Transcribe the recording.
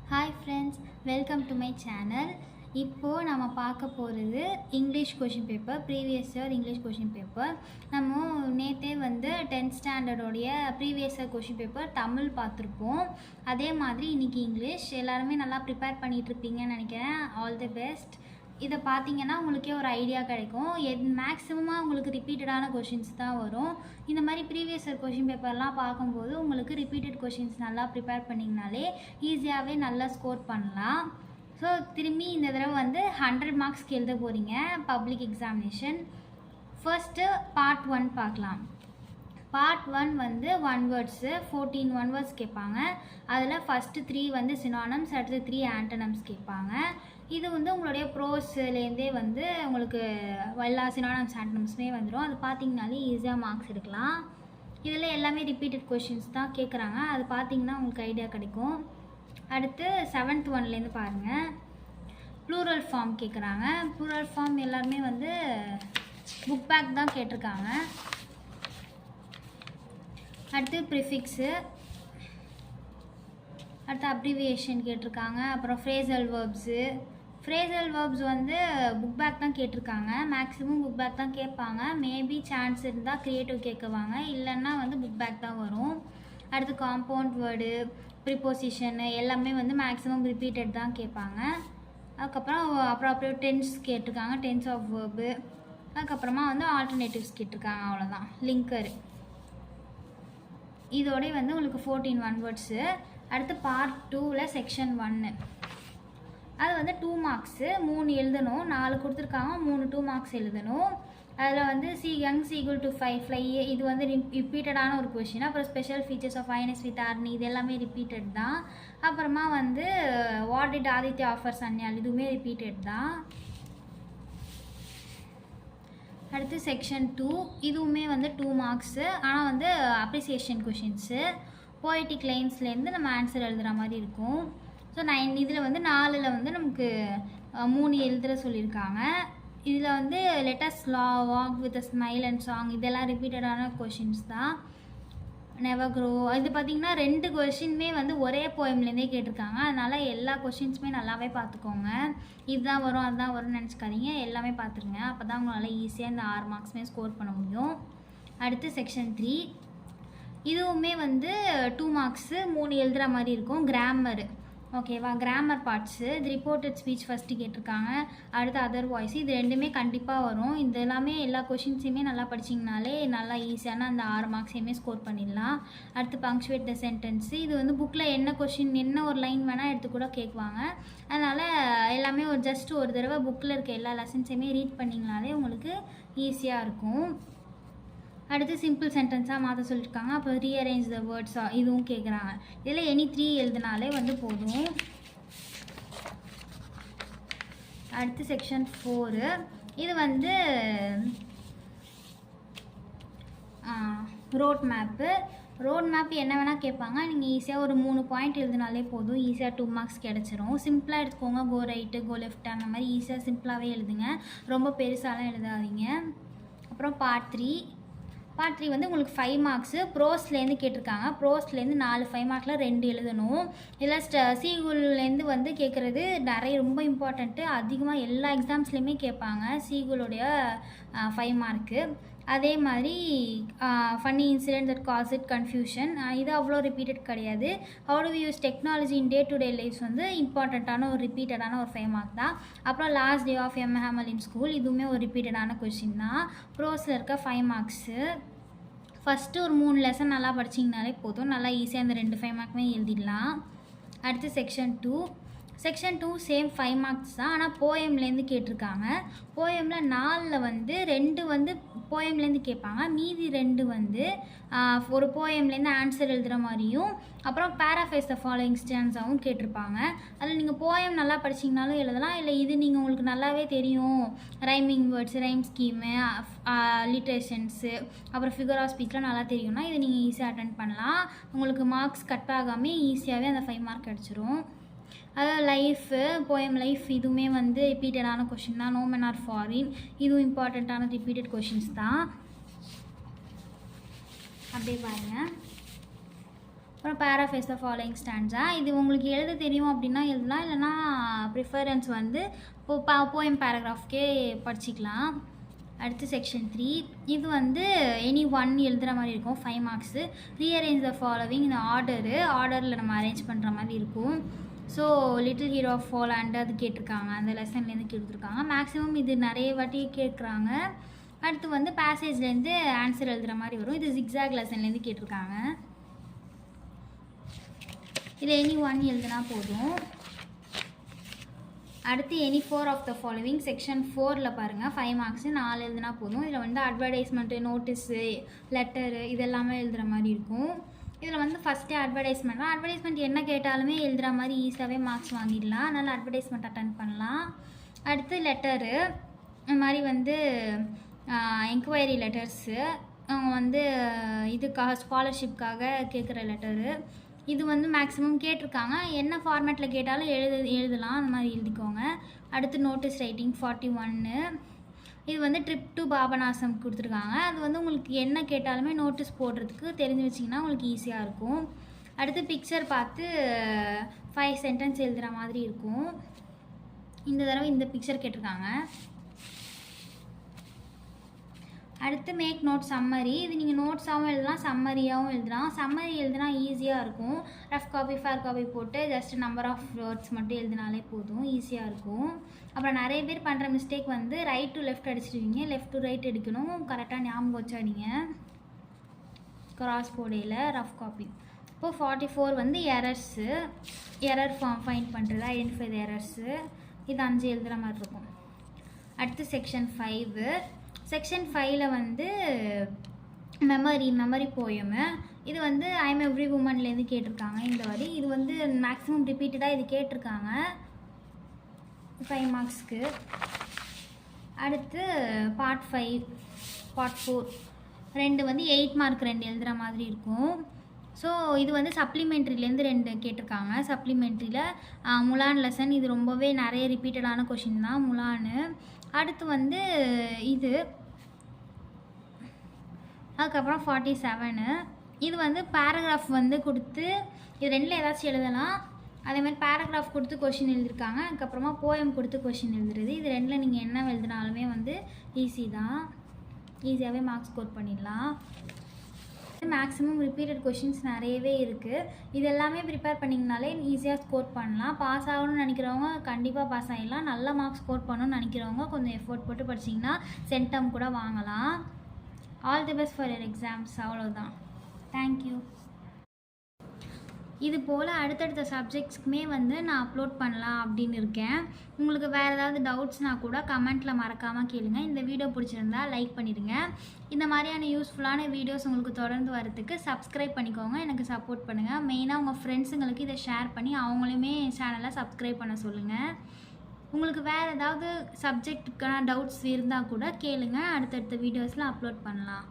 Hi friends, welcome to my channel. இப்போது நம்ம பார்க்க போகிறது English question paper, previous year English question paper. நம்ம நேற்றே 10th ஸ்டாண்டர்டோடைய previous year question paper Tamil பார்த்துருப்போம். அதே மாதிரி இன்றைக்கி இங்கிலீஷ் எல்லாருமே நல்லா ப்ரிப்பேர் பண்ணிகிட்ருப்பீங்கன்னு நினைக்கிறேன். All the best. இதை பார்த்தீங்கன்னா உங்களுக்கே ஒரு ஐடியா கிடைக்கும். மேக்ஸிமமாக உங்களுக்கு ரிப்பீட்டடான கொஷின்ஸ் தான் வரும். இந்த மாதிரி ப்ரீவியஸ் இயர் கொஷின் பேப்பர்லாம் பார்க்கும்போது உங்களுக்கு ரிப்பீட்டட் கொஷின்ஸ் நல்லா ப்ரிப்பேர் பண்ணிங்கனாலே ஈஸியாகவே நல்லா ஸ்கோர் பண்ணலாம். ஸோ திரும்பி இந்த தடவை 100 மார்க்ஸ்க்கு எழுத போகிறீங்க பப்ளிக் எக்ஸாமினேஷன். ஃபர்ஸ்ட்டு பார்ட் 1 பார்க்கலாம். Part 1 one words 14 one words கேட்பாங்க. அதில் ஃபஸ்ட்டு 3 சினானம்ஸ், அடுத்து 3 ஆண்டனம்ஸ் கேட்பாங்க. இது உங்களுடைய ப்ரோஸ்லேருந்தே உங்களுக்கு எல்லா சினானம்ஸ் ஆண்டனம்ஸுமே வந்துடும். அது பார்த்தீங்கனாலே ஈஸியாக மார்க்ஸ் எடுக்கலாம். இதில் எல்லாமே ரிப்பீட்டட் கொஷின்ஸ் தான் கேட்குறாங்க. அது பார்த்தீங்கன்னா உங்களுக்கு ஐடியா கிடைக்கும். அடுத்து 7th ஒன்லேருந்து பாருங்கள். ப்ளூரல் ஃபார்ம் கேட்குறாங்க. ப்ளூரல் ஃபார்ம் எல்லாருமே புக் பேக் தான் கேட்டிருக்காங்க. அடுத்து ப்ரிஃபிக்ஸு, அடுத்து அப்ரிவியேஷன் கேட்டிருக்காங்க. அப்புறம் phrasal verbs. Phrasal verbs book back தான் கேட்டிருக்காங்க. மேக்ஸிமம் புக் பேக் தான் கேட்பாங்க. மேபி சான்ஸ் இருந்தால் க்ரியேட்டிவ் கேட்குவாங்க, இல்லைன்னா புக் பேக் தான் வரும். அடுத்து காம்பவுண்ட் வேர்டு, ப்ரிப்போசிஷனு எல்லாமே மேக்ஸிமம் ரிப்பீட்டட் தான் கேட்பாங்க. அதுக்கப்புறம் அப்படியே டென்ஸ் கேட்டிருக்காங்க, டென்ஸ் ஆஃப் வேர்பு. அதுக்கப்புறமா ஆல்டர்னேட்டிவ்ஸ் கேட்டிருக்காங்க. அவ்வளோதான். லிங்கர் இதோடய உங்களுக்கு 14 ஒன் வேர்ட்ஸு. அடுத்து பார்ட் 2ல் செக்ஷன் 1 அது 2 மார்க்ஸு. 3 எழுதணும். 4 கொடுத்துருக்காங்க, 3 2 மார்க்ஸ் எழுதணும். அதில் யங் சீகுல் டு ஃப்ளை இது ரிப்பீட்டடான ஒரு கொஷின். அப்புறம் ஸ்பெஷல் ஃபீச்சர்ஸ் ஆஃப் ஐனஸ் வித் ஆர்னி இது எல்லாமே ரிப்பீட்டட் தான். அப்புறமா what did Aditya offer Sanyal இதுவுமே ரிப்பீட்டட் தான். அடுத்து செக்ஷன் 2 இதுவுமே 2 மார்க்ஸு. ஆனால் அப்ரிசியேஷன் கொஷின்ஸு. போய்டிக் லைன்ஸ்லேருந்து நம்ம ஆன்சர் எழுதுகிற மாதிரி இருக்கும். ஸோ இதில் 4ல் நமக்கு 3 எழுதுகிற சொல்லியிருக்காங்க. இதில் let us walk with a smile and song இதெல்லாம் ரிப்பீட்டடான கொஷின்ஸ் தான். நெவர் க்ரோ இது பார்த்திங்கன்னா 2 கொஷினுமே ஒரே போயம்லேருந்தே கேட்டிருக்காங்க. அதனால் எல்லா கொஷின்ஸுமே நல்லாவே பார்த்துக்கோங்க. இதுதான் வரும் அதுதான் வரும்னு நினச்சிக்காதீங்க, எல்லாமே பார்த்துருங்க. அப்போ தான் உங்களால் ஈஸியாக இந்த 6 மார்க்ஸுமே ஸ்கோர் பண்ண முடியும். அடுத்து செக்ஷன் 3 இதுவுமே 2 மார்க்ஸு. 3 எழுதுகிற மாதிரி இருக்கும். கிராமர் ஓகேவா, கிராமர் பார்ட்ஸு. இது ரிப்போர்ட்டட் ஸ்பீச் ஃபஸ்ட்டு கேட்டிருக்காங்க. அடுத்து அதர் வாய்ஸ் இது ரெண்டுமே கண்டிப்பாக வரும். இது எல்லாமே எல்லா கொஷின்ஸையுமே நல்லா படிச்சிங்கனாலே நல்லா ஈஸியான அந்த 6 மார்க்ஸையுமே ஸ்கோர் பண்ணிடலாம். அடுத்து பங்க்சுவேட் த சென்டென்ஸு இது புக்கில் என்ன கொஷின் என்ன ஒரு லைன் வேணால் எடுத்து கூட கேட்குவாங்க. அதனால் எல்லாமே ஜஸ்ட் ஒரு தடவை புக்கில் இருக்க எல்லா லெசன்ஸையுமே ரீட் பண்ணிங்கனாலே உங்களுக்கு ஈஸியாக இருக்கும். அடுத்து சிம்பிள் சென்டென்ஸாக மாற்ற சொல்லியிருக்காங்க. அப்புறம் ரீஅரேஞ்ச் த வேர்ட்ஸாக இதுவும் கேட்குறாங்க. இதில் எனி 3 எழுதினாலே போதும். அடுத்து செக்ஷன் 4 இது ரோட் மேப்பு. ரோட் மேப் என்ன வேணால் கேட்பாங்க. நீங்கள் ஈஸியாக ஒரு 3 பாயிண்ட் எழுதினாலே போதும். ஈஸியாக 2 மார்க்ஸ் கிடச்சிரும். சிம்பிளாக எடுத்துக்கோங்க. கோ ரைட்டு, கோ லெஃப்ட் அந்த மாதிரி ஈஸியாக சிம்பிளாகவே எழுதுங்க. ரொம்ப பெருசாலாம் எழுதாதீங்க. அப்புறம் பார்ட் 3 உங்களுக்கு 5 மார்க்ஸு. ப்ரோஸ்லேருந்து கேட்டிருக்காங்க. ப்ரோஸ்லேருந்து 4 5 மார்க்கில் 2 எழுதணும். இதில் சீகுல்லேருந்து கேட்குறது நிறைய ரொம்ப இம்பார்ட்டண்ட்டு. அதிகமாக எல்லா எக்ஸாம்ஸ்லேயுமே கேட்பாங்க சீகுலுடைய 5 மார்க்கு. அதே மாதிரி funny incident that cause it confusion இது அவ்வளோ ரிப்பீட்டட் கிடையாது. How to use technology in day to day life's இம்பார்ட்டண்ட்டான ஒரு ரிப்பீட்டடான ஒரு 5 மார்க் தான். அப்புறம் last day of M Hamel in school இதுவுமே ஒரு ரிப்பீட்டடான கொஷின் தான். ப்ரோஸில் இருக்க 5 மார்க்ஸு. ஃபஸ்ட்டு ஒரு 3 லெசன் நல்லா படிச்சிங்கனாலே போதும். நல்லா ஈஸியாக அந்த 2 5 மார்க்குமே எழுதிடலாம். அடுத்து செக்ஷன் 2 சேம் 5 மார்க்ஸ் தான். ஆனால் போயம்லேருந்து கேட்டிருக்காங்க. போயமில் 4ல் 2 போயம்லேருந்து கேட்பாங்க. மீதி 2 ஒரு போயம்லேருந்து ஆன்சர் எழுதுகிற மாதிரியும் அப்புறம் பேராஃபைஸ் த ஃபாலோயிங் ஸ்டான்ஸாகவும் கேட்டிருப்பாங்க. அதில் நீங்கள் போயம் நல்லா படிச்சிங்கனாலும் எழுதலாம். இல்லை இது நீங்கள் உங்களுக்கு நல்லாவே தெரியும் ரைமிங் வேர்ட்ஸு, ரைம் ஸ்கீமு, லிட்ரேஷன்ஸு அப்புறம் ஃபிகர் ஆஃப் ஸ்பீச்லாம் நல்லா தெரியும்னா இது நீங்கள் ஈஸியாக அட்டென்ட் பண்ணலாம். உங்களுக்கு மார்க்ஸ் கட் ஆகாமல் ஈஸியாகவே அந்த 5 மார்க் கிடச்சிரும். அதாவது லைஃபு, போயம் லைஃப் இதுவுமே ரிப்பீட்டடான கொஷின் தான். நோ மென் ஆர் ஃபாரின் இதுவும் இம்பார்ட்டண்ட்டான ரிப்பீட்டட் கொஷின்ஸ் தான். அப்படியே பாருங்கள். அப்புறம் பேராஃபேஸ் த ஃபாலோயிங் ஸ்டாண்ட்ஸா. இது உங்களுக்கு எழுத தெரியும் அப்படின்னா எழுதலாம், இல்லைனா ப்ரிஃபரன்ஸ் வந்து போயம் பேராகிராஃப்கே படிச்சிக்கலாம். அடுத்து செக்ஷன் 3. இது வந்து எனி ஒன் எழுதுகிற மாதிரி இருக்கும், 5 மார்க்ஸு. ரீஅரேஞ்ச் த ஃபாலோவிங், இந்த ஆர்டரில் நம்ம அரேஞ்ச் பண்ணுற மாதிரி இருக்கும். So little hero of Poland அது கேட்டிருக்காங்க, அந்த லெசன்லேருந்து கேட்டிருக்காங்க. மேக்ஸிமம் இது நிறைய வாட்டி கேட்குறாங்க. அடுத்து வந்து பேசேஜ்லேருந்து ஆன்சர் எழுதுகிற மாதிரி வரும். இது ஜிக்ஸாக் லெசன்லேருந்து கேட்டிருக்காங்க. இது எனி ஒன் எழுதுனா போதும். அடுத்து any 4 of the following section 4ல் பாருங்கள், 5 மார்க்ஸு 4 எழுதுனா போதும். இதில் வந்து அட்வர்டைஸ்மெண்ட்டு, நோட்டீஸு, லெட்டரு இதெல்லாமே எழுதுகிற மாதிரி இருக்கும். இதில் வந்து ஃபஸ்ட்டு அட்வர்டைஸ்மெண்ட் என்ன கேட்டாலுமே எழுதுகிற மாதிரி ஈஸியாகவே மார்க்ஸ் வாங்கிடலாம். அதனால் அட்வர்டைஸ்மெண்ட் அட்டன் பண்ணலாம். அடுத்து லெட்டரு, இந்த மாதிரி வந்து என்கொயரி லெட்டர்ஸு, அவங்க வந்து இதுக்காக ஸ்காலர்ஷிப்காக கேட்குற லெட்டரு, இது வந்து மேக்ஸிமம் கேட்டிருக்காங்க. என்ன ஃபார்மேட்டில் கேட்டாலும் எழுதலாம், அந்த மாதிரி எழுதிக்கோங்க. அடுத்து நோட்டீஸ் ரைட்டிங் 41. இது வந்து ட்ரிப் டு பாபநாசம் கொடுத்துருக்காங்க. அது வந்து உங்களுக்கு என்ன கேட்டாலுமே நோட்டீஸ் போடுறதுக்கு தெரிஞ்சு வச்சிங்கன்னா உங்களுக்கு ஈஸியாக இருக்கும். அடுத்து பிக்சர் பார்த்து 5 சென்டென்ஸ் எழுதுகிற மாதிரி இருக்கும். இந்த தடவை இந்த பிக்சர் கேட்டிருக்காங்க. அடுத்து மேக் நோட் சம்மரி. இது நீங்கள் நோட்ஸாகவும் எழுதலாம், சம்மரியாகவும் எழுதலாம். சம்மரி எழுதுனா ஈஸியாக இருக்கும். ரஃப் காப்பி, ஃபேர் காப்பி போட்டு ஜஸ்ட் நம்பர் ஆஃப் வேர்ட்ஸ் மட்டும் எழுதினாலே போதும், ஈஸியாக இருக்கும். அப்புறம் நிறைய பேர் பண்ணுற மிஸ்டேக் வந்து ரைட் டு லெஃப்ட் அடிச்சிடுவீங்க, லெஃப்ட் டு ரைட் எடுக்கணும். கரெக்டாக ஞாபகம் வச்சாடிங்க கிராஸ் போர்டையில் ரஃப் காப்பி. இப்போது 44 வந்து எரர் ஃபைண்ட் பண்ணுறது, ஐடென்டிஃபை த எரர்ஸு. இது 5 எழுதுகிற மாதிரி இருக்கும். அடுத்து செக்ஷன் 5. செக்ஷன் 5ல் வந்து மெமரி போயமு. இது வந்து ஐம் எவ்ரி உமன்லேருந்து கேட்டிருக்காங்க இந்த வாரி. இது வந்து மேக்ஸிமம் ரிப்பீட்டடாக இது கேட்டிருக்காங்க 5 மார்க்ஸ்க்கு. அடுத்து பார்ட் 5, பார்ட் 4 2 வந்து 8 மார்க் 2 எழுதுகிற மாதிரி இருக்கும். ஸோ இது வந்து சப்ளிமெண்ட்ரிலேருந்து 2 கேட்டிருக்காங்க. சப்ளிமெண்ட்ரியில் முலான் லெசன், இது ரொம்பவே நிறைய ரிப்பீட்டடான கொஷின் தான் முலானு. அடுத்து வந்து இது, அதுக்கப்புறம் 47. இது வந்து பேராகிராஃப் வந்து கொடுத்து இது 2ல் ஏதாச்சும் எழுதலாம். அதேமாதிரி பேராகிராஃப் கொடுத்து கொஷின் எழுதியிருக்காங்க. அதுக்கப்புறமா போயம் கொடுத்து கொஷின் எழுதுறது. இது 2ல் நீங்கள் என்ன எழுதினாலுமே வந்து ஈஸி தான், ஈஸியாகவே மார்க்ஸ் ஸ்கோர் பண்ணிடலாம். மேக்ஸிமம் ரிப்பீட்டட் கொஷின்ஸ் நிறையவே இருக்குது. இது எல்லாமே ப்ரிப்பேர் பண்ணிங்கனாலே ஈஸியாக ஸ்கோர் பண்ணலாம். பாஸ் ஆகணும்னு நினைக்கிறவங்க கண்டிப்பாக பாஸ் ஆகிடலாம். நல்ல மார்க்ஸ் ஸ்கோர் பண்ணணும்னு நினைக்கிறவங்க கொஞ்சம் எஃபோர்ட் போட்டு படிச்சிங்கன்னா சென்டம் கூட வாங்கலாம். All the best for your exams. அவ்வளோதான். தேங்க்யூ. இது போல் அடுத்தடுத்த சப்ஜெக்ட்ஸ்க்குமே வந்து நான் அப்லோட் பண்ணலாம் அப்படின்னு இருக்கேன். உங்களுக்கு வேறு ஏதாவது டவுட்ஸ்னால் கூட கமெண்ட்டில் மறக்காமல் கேளுங்க. இந்த வீடியோ பிடிச்சிருந்தா லைக் பண்ணிடுங்க. இந்த மாதிரியான யூஸ்ஃபுல்லான வீடியோஸ் உங்களுக்கு தொடர்ந்து வரதுக்கு சப்ஸ்கிரைப் பண்ணிக்கோங்க, எனக்கு சப்போர்ட் பண்ணுங்கள். மெயினாக உங்கள் ஃப்ரெண்ட்ஸுங்களுக்கு இதை ஷேர் பண்ணி அவங்களையுமே சேனலை சப்ஸ்கிரைப் பண்ண சொல்லுங்கள். உங்களுக்கு வேறு ஏதாவது சப்ஜெக்ட்டுக்கான டவுட்ஸ் இருந்தால் கூட கேளுங்க, அடுத்தடுத்த வீடியோஸில் அப்லோட் பண்ணலாம்.